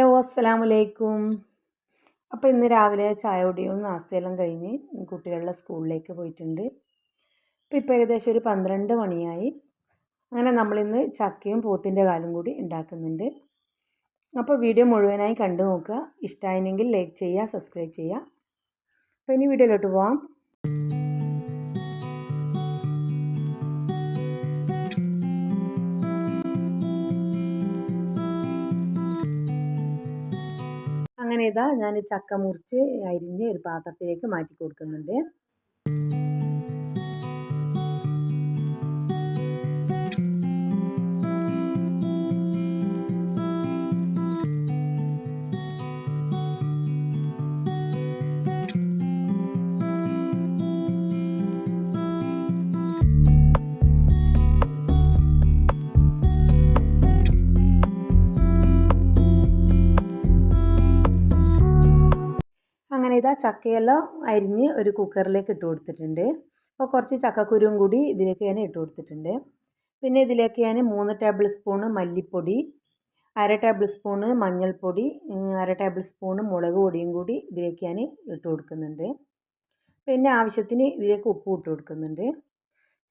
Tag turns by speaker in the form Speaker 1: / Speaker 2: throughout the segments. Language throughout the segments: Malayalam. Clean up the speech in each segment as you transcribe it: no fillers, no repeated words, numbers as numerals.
Speaker 1: ഹലോ അസ്സലാമലൈക്കും. അപ്പോൾ ഇന്ന് രാവിലെ ചായ കുടിയും നാസ്തയെല്ലാം കഴിഞ്ഞ് കുട്ടികളുടെ സ്കൂളിലേക്ക് പോയിട്ടുണ്ട്. ഇപ്പോൾ ഏകദേശം ഒരു 12 മണിയായി. അങ്ങനെ നമ്മളിന്ന് ചക്കയും പോത്തിൻ്റെ കാലും കൂടി ഉണ്ടാക്കുന്നുണ്ട്. അപ്പോൾ വീഡിയോ മുഴുവനായി കണ്ടു നോക്കുക. ഇഷ്ടമായെങ്കിൽ ലൈക്ക് ചെയ്യുക, സബ്സ്ക്രൈബ് ചെയ്യുക. അപ്പോൾ ഇനി വീഡിയോയിലോട്ട് പോവാം. അങ്ങനെ ഇതാ ഞാൻ ചക്ക മുറിച്ച് അരിഞ്ഞ് ഒരു പാത്രത്തിലേക്ക് മാറ്റി കൊടുക്കുന്നുണ്ട്. അങ്ങനെ ഇതാ ചക്കയെല്ലാം അരിഞ്ഞ് ഒരു കുക്കറിലേക്ക് ഇട്ട് കൊടുത്തിട്ടുണ്ട്. അപ്പോൾ കുറച്ച് ചക്കക്കുരുവും കൂടി ഇതിലേക്ക് ഞാൻ ഇട്ട് കൊടുത്തിട്ടുണ്ട്. പിന്നെ ഇതിലേക്ക് ഞാൻ 3 ടേബിൾ സ്പൂണ് മല്ലിപ്പൊടി, 1/2 ടേബിൾ സ്പൂണ് മഞ്ഞൾപ്പൊടി, 1/2 ടേബിൾ സ്പൂണ് മുളക് പൊടിയും കൂടി ഇതിലേക്ക് ഞാൻ ഇട്ട് കൊടുക്കുന്നുണ്ട്. പിന്നെ ആവശ്യത്തിന് ഇതിലേക്ക് ഉപ്പ് ഇട്ട് കൊടുക്കുന്നുണ്ട്.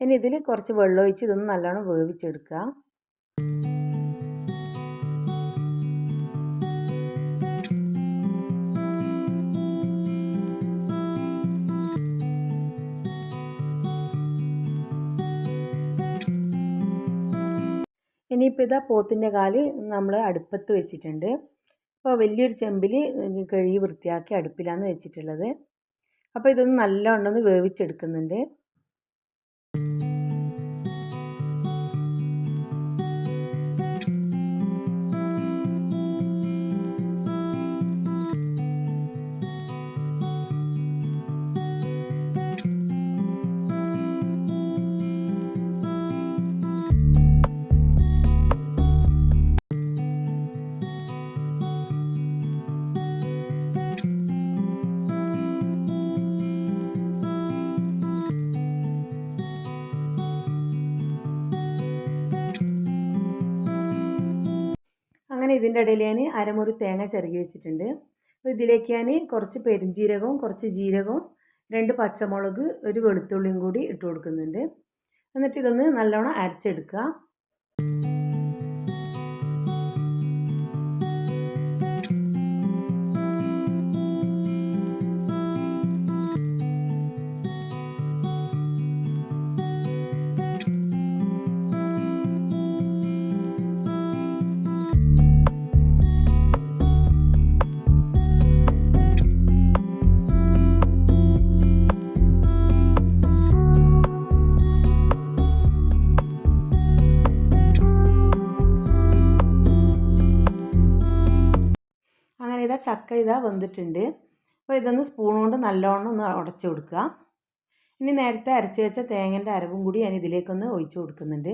Speaker 1: ഇനി ഇതിൽ കുറച്ച് വെള്ളം ഒഴിച്ച് ഇതൊന്ന് നല്ലോണം വേവിച്ചെടുക്കുക. ഇനിയിപ്പോൾ ഇതാ പോത്തിൻ്റെ കാല് നമ്മൾ അടുപ്പത്ത് വെച്ചിട്ടുണ്ട്. അപ്പോൾ വലിയൊരു ചെമ്പിൽ കഴുകി വൃത്തിയാക്കി അടുപ്പിലാണ് വെച്ചിട്ടുള്ളത്. അപ്പോൾ ഇതൊന്ന് നല്ലോണം വേവിച്ചെടുക്കുന്നുണ്ട്. അങ്ങനെ ഇതിൻ്റെ ഇടയിൽ ഞാൻ അരമുറി തേങ്ങ ചിരകി വെച്ചിട്ടുണ്ട്. അപ്പോൾ ഇതിലേക്ക് ഞാൻ കുറച്ച് പെരുംജീരകവും കുറച്ച് ജീരകവും 2 പച്ചമുളക് ഒരു വെളുത്തുള്ളിയും കൂടി ഇട്ട് കൊടുക്കുന്നുണ്ട്. എന്നിട്ട് ഇതൊന്ന് നല്ലോണം അരച്ചെടുക്കുക. അങ്ങനെ ഇതാ ചക്ക ഇതാ വെന്തിട്ടുണ്ട്. അപ്പോൾ ഇതൊന്ന് സ്പൂൺ കൊണ്ട് നല്ലോണം ഒന്ന് ഉടച്ചു കൊടുക്കുക. ഇനി നേരത്തെ അരച്ച് വെച്ച തേങ്ങൻ്റെ അരവും കൂടി ഞാൻ ഇതിലേക്കൊന്ന് ഒഴിച്ചു കൊടുക്കുന്നുണ്ട്.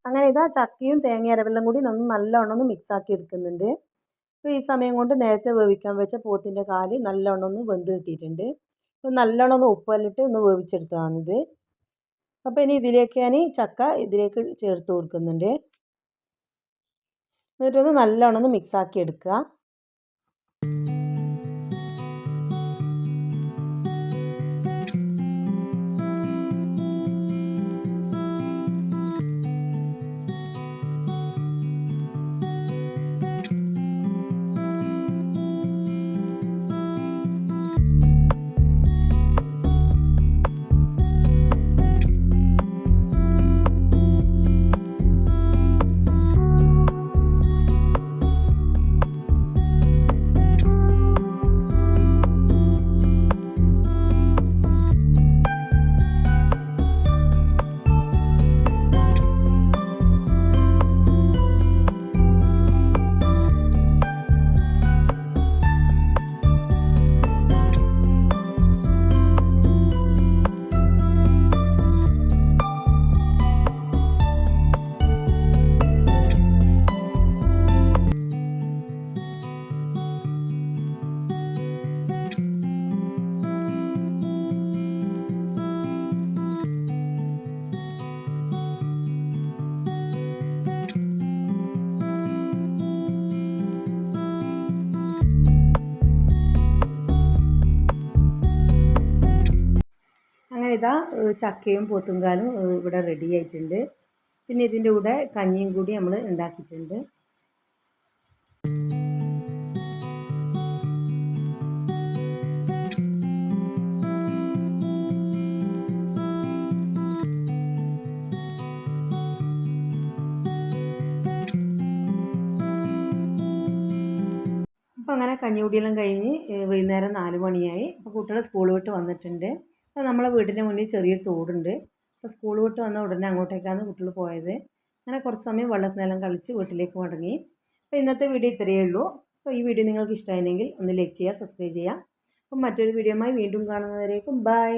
Speaker 1: അങ്ങനെ ഇതാ ചക്കയും തേങ്ങ അരവെല്ലാം കൂടി നല്ലോണം ഒന്ന് മിക്സാക്കി എടുക്കുന്നുണ്ട്. അപ്പോൾ ഈ സമയം കൊണ്ട് നേരത്തെ വേവിക്കാൻ വെച്ച പോത്തിൻ്റെ കാല് നല്ലോണം ഒന്ന് വെന്ത് കിട്ടിയിട്ടുണ്ട്. അപ്പോൾ നല്ലോണം ഒന്ന് ഉപ്പെല്ലിട്ട് ഒന്ന് വേവിച്ചെടുത്തതാണിത്. അപ്പോൾ ഇനി ഇതിലേക്ക് ഞാൻ ചക്ക ഇതിലേക്ക് ചേർത്ത് കൊടുക്കുന്നുണ്ട്. എന്നിട്ടൊന്ന് നല്ലോണം ഒന്ന് മിക്സാക്കി എടുക്കുക. ഇതാ ചക്കയും പോത്തുംകാലും ഇവിടെ റെഡി ആയിട്ടുണ്ട്. പിന്നെ ഇതിൻ്റെ കൂടെ കഞ്ഞിയും കൂടി നമ്മൾ ഉണ്ടാക്കിയിട്ടുണ്ട്. അപ്പോൾ അങ്ങനെ കഞ്ഞികുടിയെല്ലാം കഴിഞ്ഞ് വൈകുന്നേരം 4 മണിയായി. അപ്പോൾ കുട്ടികൾ സ്കൂൾ വിട്ട് വന്നിട്ടുണ്ട്. അപ്പോൾ നമ്മളെ വീടിൻ്റെ മുന്നിൽ ചെറിയൊരു തോടുണ്ട്. അപ്പോൾ സ്കൂൾ വിട്ട് വന്ന ഉടനെ അങ്ങോട്ടേക്കാണ് കുട്ടികൾ പോയത്. അങ്ങനെ കുറച്ച് സമയം വെള്ളത്തിനെല്ലാം കളിച്ച് വീട്ടിലേക്ക് മടങ്ങി. അപ്പോൾ ഇന്നത്തെ വീഡിയോ ഇത്രയേ ഉള്ളൂ. അപ്പോൾ ഈ വീഡിയോ നിങ്ങൾക്ക് ഇഷ്ടമായെങ്കിൽ ഒന്ന് ലൈക്ക് ചെയ്യുക, സബ്സ്ക്രൈബ് ചെയ്യുക. അപ്പം മറ്റൊരു വീഡിയോയുമായി വീണ്ടും കാണുന്നവരേക്കും ബൈ.